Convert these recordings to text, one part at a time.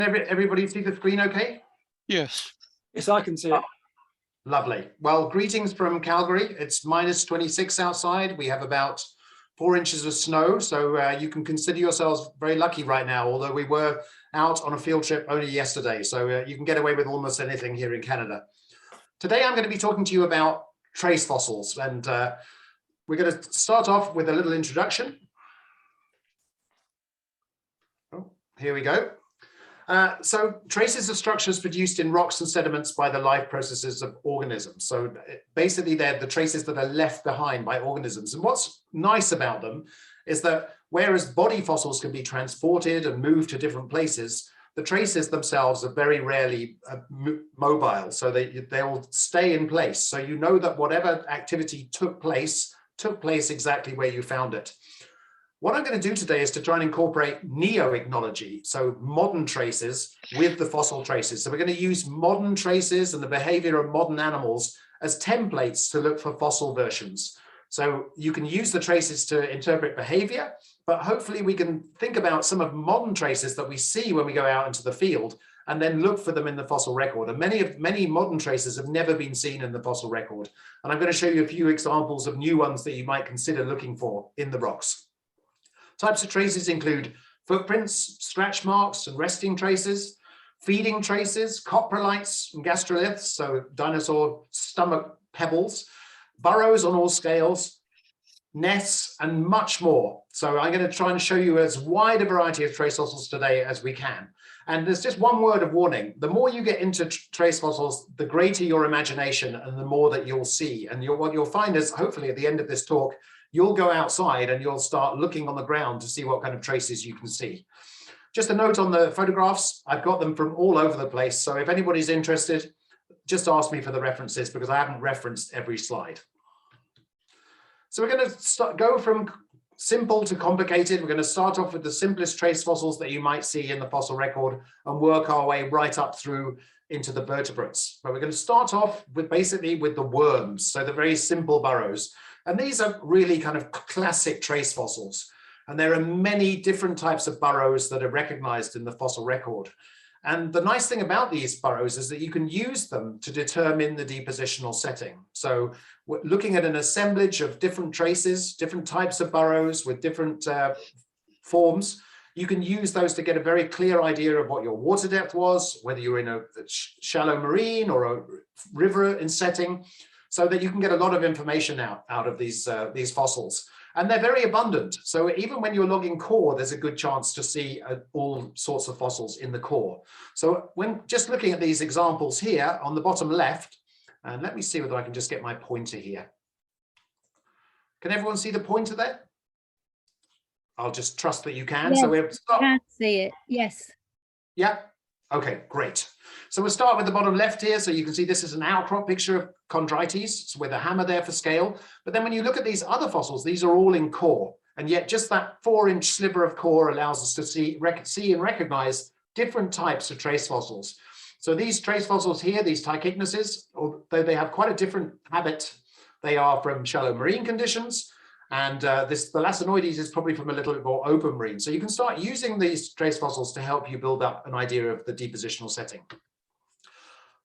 Everybody see the screen okay? Yes. Yes, I can see it. Lovely. Well, greetings from Calgary. It's -26 outside. We have about 4 inches of snow, so you can consider yourselves very lucky right now, although we were out on a field trip only yesterday, so you can get away with almost anything here in Canada. Today, I'm going to be talking to you about trace fossils, and we're going to start off with a little introduction. Oh, here we go. So traces of structures produced in rocks and sediments by the life processes of organisms. So basically they're the traces that are left behind by organisms. And what's nice about them is that whereas body fossils can be transported and moved to different places, the traces themselves are very rarely mobile. So they'll stay in place. So you know that whatever activity took place exactly where you found it. What I'm going to do today is to try and incorporate neo-ichnology, so modern traces with the fossil traces. So we're going to use modern traces and the behavior of modern animals as templates to look for fossil versions. So you can use the traces to interpret behavior, but hopefully we can think about some of modern traces that we see when we go out into the field and then look for them in the fossil record. And many modern traces have never been seen in the fossil record. And I'm going to show you a few examples of new ones that you might consider looking for in the rocks. Types of traces include footprints, scratch marks and resting traces, feeding traces, coprolites and gastroliths, so dinosaur stomach pebbles, burrows on all scales, nests, and much more. So I'm going to try and show you as wide a variety of trace fossils today as we can. And there's just one word of warning. The more you get into trace fossils, the greater your imagination and the more that you'll see. And what you'll find is, hopefully at the end of this talk, you'll go outside and you'll start looking on the ground to see what kind of traces you can see. Just a note on the photographs, I've got them from all over the place. So if anybody's interested, just ask me for the references because I haven't referenced every slide. So we're going to go from simple to complicated. We're going to start off with the simplest trace fossils that you might see in the fossil record and work our way right up through into the vertebrates. But we're going to start off with basically with the worms, so the very simple burrows. And these are really kind of classic trace fossils. And there are many different types of burrows that are recognized in the fossil record. And the nice thing about these burrows is that you can use them to determine the depositional setting. So we're looking at an assemblage of different traces, different types of burrows with different forms. You can use those to get a very clear idea of what your water depth was, whether you're in a shallow marine or a river in setting, so that you can get a lot of information out of these fossils. And they're very abundant. So even when you're logging core, there's a good chance to see all sorts of fossils in the core. So when just looking at these examples here on the bottom left, and let me see whether I can just get my pointer here. Can everyone see the pointer there? I'll just trust that you can. Yes, so we'll start. I can see it, yes. Yeah. Okay, great. So we'll start with the bottom left here. So you can see this is an outcrop picture of chondrites with a hammer there for scale. But then when you look at these other fossils, these are all in core. And yet just that 4-inch sliver of core allows us to see and recognize different types of trace fossils. So these trace fossils here, these Tachycnuses, although they have quite a different habit, they are from shallow marine conditions. And the Thalassinoides is probably from a little bit more open marine. So you can start using these trace fossils to help you build up an idea of the depositional setting.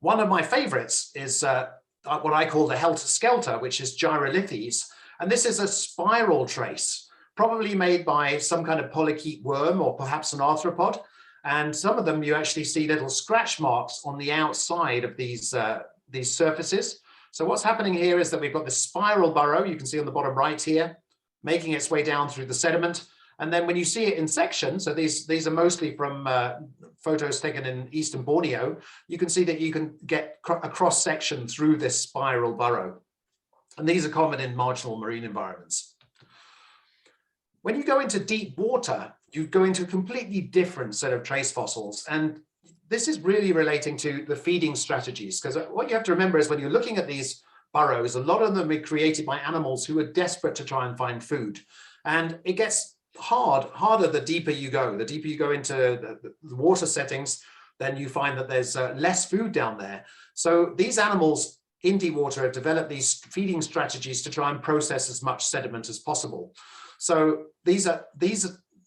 One of my favorites is what I call the helter-skelter, which is Gyrolithes. And this is a spiral trace, probably made by some kind of polychaete worm or perhaps an arthropod. And some of them, you actually see little scratch marks on the outside of these surfaces. So what's happening here is that we've got this spiral burrow, you can see on the bottom right here, making its way down through the sediment. And then when you see it in section, so these are mostly from photos taken in eastern Borneo, you can see that you can get a cross section through this spiral burrow. And these are common in marginal marine environments. When you go into deep water, you go into a completely different set of trace fossils. And this is really relating to the feeding strategies, because what you have to remember is when you're looking at these burrows, a lot of them are created by animals who are desperate to try and find food. And it gets harder the deeper you go. The deeper you go into the water settings, then you find that there's less food down there. So these animals in deep water have developed these feeding strategies to try and process as much sediment as possible. So these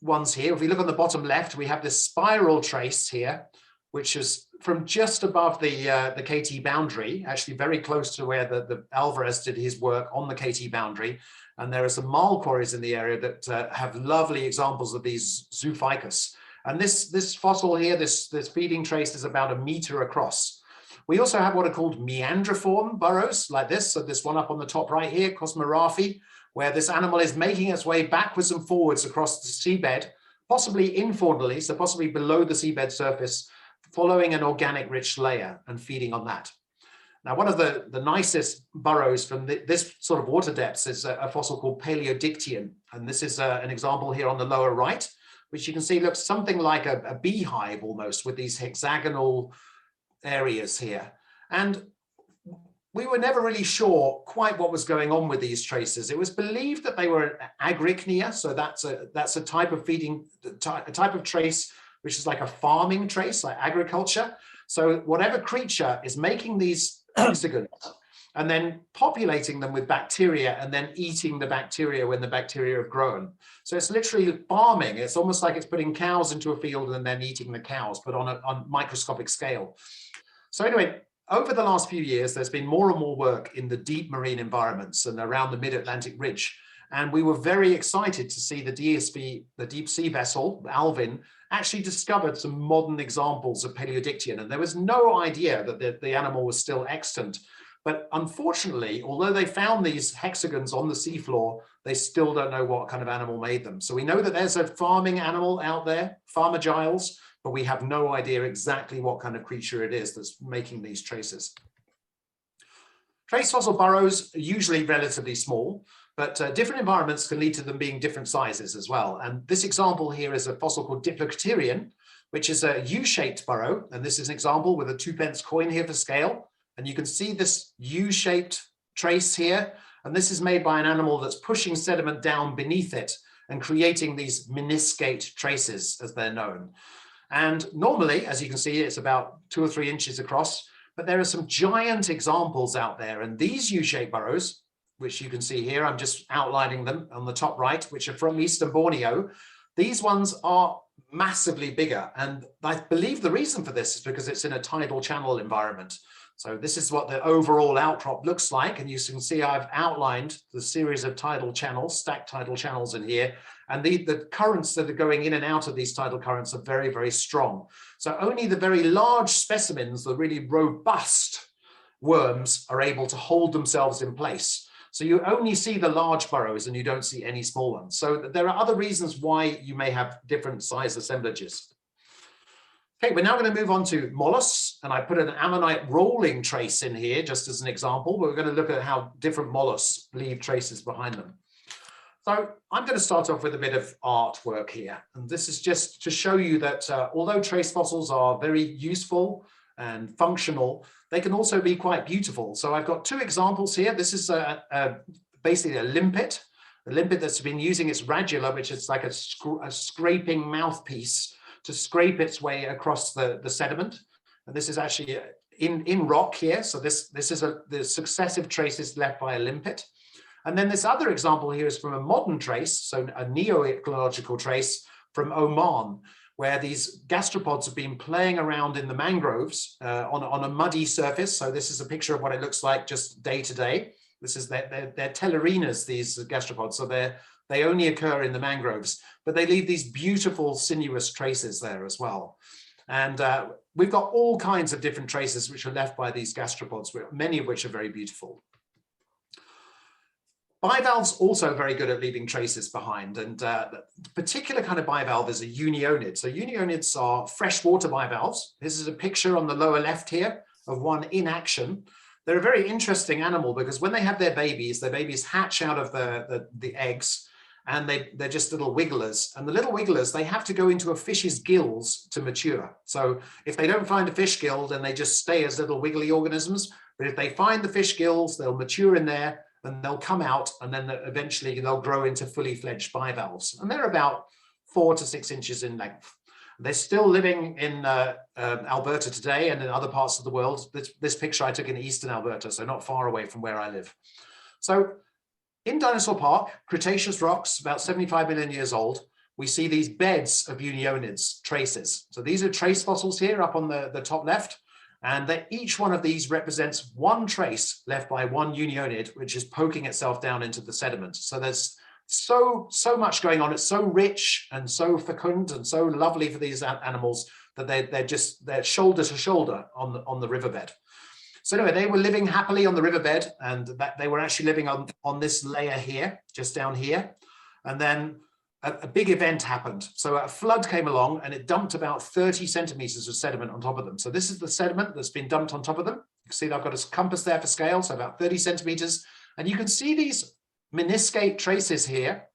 ones here. If we look on the bottom left, we have this spiral trace here, which is from just above the KT boundary, actually very close to where the Alvarez did his work on the KT boundary. And there are some marl quarries in the area that have lovely examples of these zoophycus. And this fossil here, this feeding trace is about 1 meter across. We also have what are called meandriform burrows like this. So this one up on the top right here, Cosmorafi, where this animal is making its way backwards and forwards across the seabed, possibly informally, so possibly below the seabed surface, following an organic rich layer and feeding on that. Now, one of the nicest burrows from this sort of water depths is a fossil called Paleodictian. And this is an example here on the lower right, which you can see looks something like a beehive almost, with these hexagonal areas here. And we were never really sure quite what was going on with these traces. It was believed that they were agrichnia, so that's a type of feeding, a type of trace which is like a farming trace, like agriculture. So whatever creature is making these hexagons and then populating them with bacteria and then eating the bacteria when the bacteria have grown. So it's literally farming. It's almost like it's putting cows into a field and then eating the cows, but on a microscopic scale. So anyway, over the last few years, there's been more and more work in the deep marine environments and around the mid-Atlantic ridge. And we were very excited to see the DSV, the deep sea vessel, Alvin, actually discovered some modern examples of Paleodictian. And there was no idea that the animal was still extant. But unfortunately, although they found these hexagons on the seafloor, they still don't know what kind of animal made them. So we know that there's a farming animal out there, Farmer Giles, but we have no idea exactly what kind of creature it is that's making these traces. Trace fossil burrows are usually relatively small, but different environments can lead to them being different sizes as well. And this example here is a fossil called Diplocterion, which is a U-shaped burrow. And this is an example with a 2p coin here for scale. And you can see this U-shaped trace here. And this is made by an animal that's pushing sediment down beneath it and creating these meniscate traces, as they're known. And normally, as you can see, it's about 2 or 3 inches across, but there are some giant examples out there. And these U-shaped burrows, which you can see here, I'm just outlining them on the top right, which are from Eastern Borneo. These ones are massively bigger. And I believe the reason for this is because it's in a tidal channel environment. So this is what the overall outcrop looks like. And you can see I've outlined the series of tidal channels, stacked tidal channels in here. And the currents that are going in and out of these tidal currents are very, very strong. So only the very large specimens, the really robust worms, are able to hold themselves in place. So you only see the large burrows and you don't see any small ones. So there are other reasons why you may have different size assemblages. Okay, we're now going to move on to mollusks, and I put an ammonite rolling trace in here just as an example, but we're going to look at how different mollusks leave traces behind them. So I'm going to start off with a bit of artwork here, and this is just to show you that although trace fossils are very useful and functional, they can also be quite beautiful. So I've got 2 examples here. This is basically a limpet that's been using its radula, which is like a scraping mouthpiece, to scrape its way across the sediment. And this is actually in rock here. So this is the successive traces left by a limpet. And then this other example here is from a modern trace, so a neo-ecological trace from Oman, where these gastropods have been playing around in the mangroves on a muddy surface. So this is a picture of what it looks like just day to day. This is they're tellurinas, these gastropods. So they only occur in the mangroves, but they leave these beautiful sinuous traces there as well. And we've got all kinds of different traces which are left by these gastropods, many of which are very beautiful. Bivalves also very good at leaving traces behind, and the particular kind of bivalve is a unionid. So unionids are freshwater bivalves. This is a picture on the lower left here of one in action. They're a very interesting animal because when they have their babies hatch out of the eggs, and they're just little wigglers. And the little wigglers, they have to go into a fish's gills to mature. So if they don't find a fish gill, then they just stay as little wiggly organisms. But if they find the fish gills, they'll mature in there, and they'll come out, and then eventually they'll grow into fully fledged bivalves. And they're about 4 to 6 inches in length. They're still living in Alberta today and in other parts of the world. This picture I took in eastern Alberta, so not far away from where I live. So in Dinosaur Park, Cretaceous rocks, about 75 million years old, we see these beds of unionids, traces. So these are trace fossils here up on the top left. And that each one of these represents one trace left by one unionid, which is poking itself down into the sediment. So there's so much going on. It's so rich and so fecund and so lovely for these animals that they're shoulder to shoulder on the riverbed. So anyway, they were living happily on the riverbed, and that they were actually living on this layer here, just down here. And then a big event happened. So a flood came along and it dumped about 30 centimeters of sediment on top of them. So this is the sediment that's been dumped on top of them. You can see that I've got a compass there for scale, so about 30 centimeters. And you can see these meniscate traces here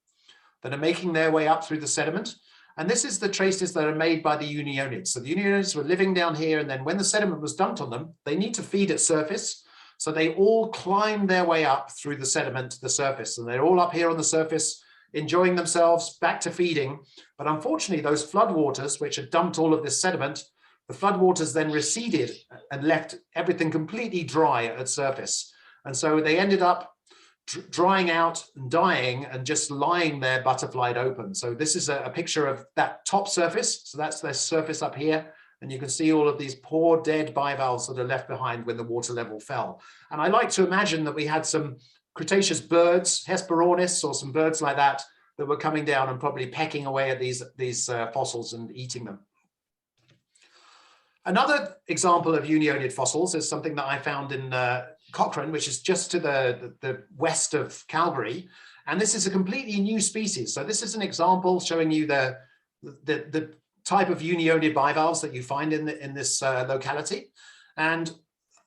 that are making their way up through the sediment. And this is the traces that are made by the unionids. So the unionids were living down here, and then when the sediment was dumped on them, they need to feed at surface. So they all climb their way up through the sediment to the surface, and they're all up here on the surface, enjoying themselves, back to feeding. But unfortunately, those floodwaters, which had dumped all of this sediment, the floodwaters then receded and left everything completely dry at surface. And so they ended up drying out and dying and just lying there butterflied open. So this is a picture of that top surface. So that's their surface up here. And you can see all of these poor dead bivalves that are left behind when the water level fell. And I like to imagine that we had some Cretaceous birds, Hesperornis, or some birds like that were coming down and probably pecking away at these fossils and eating them. Another example of unionid fossils is something that I found in Cochrane, which is just to the west of Calgary. And this is a completely new species. So this is an example showing you the type of unionid bivalves that you find in this locality. And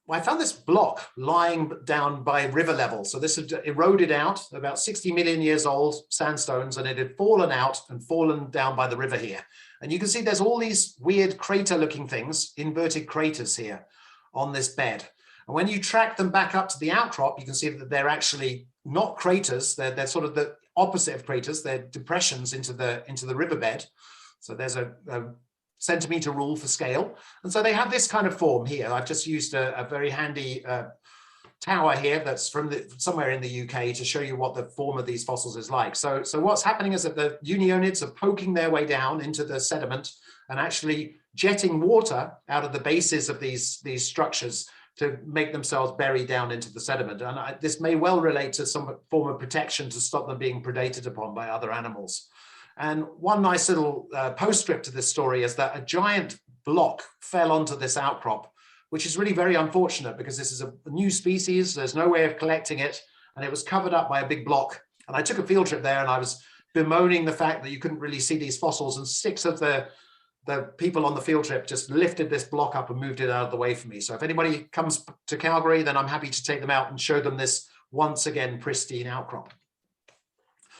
I found this block lying down by river level. So this had eroded out, about 60 million years old, sandstones, and it had fallen out and fallen down by the river here. And you can see there's all these weird crater looking things, inverted craters here on this bed. And when you track them back up to the outcrop, you can see that they're actually not craters. They're sort of the opposite of craters. They're depressions into the riverbed. So there's a centimeter rule for scale. And so they have this kind of form here. I've just used a very handy tower here that's from somewhere in the UK to show you what the form of these fossils is like. So what's happening is that the unionids are poking their way down into the sediment and actually jetting water out of the bases of these structures to make themselves bury down into the sediment. And this may well relate to some form of protection to stop them being predated upon by other animals. And one nice little postscript to this story is that a giant block fell onto this outcrop, which is really very unfortunate because this is a new species. There's no way of collecting it, and it was covered up by a big block. And I took a field trip there, and I was bemoaning the fact that you couldn't really see these fossils, and 6 of the people on the field trip just lifted this block up and moved it out of the way for me. So if anybody comes to Calgary, then I'm happy to take them out and show them this once again pristine outcrop.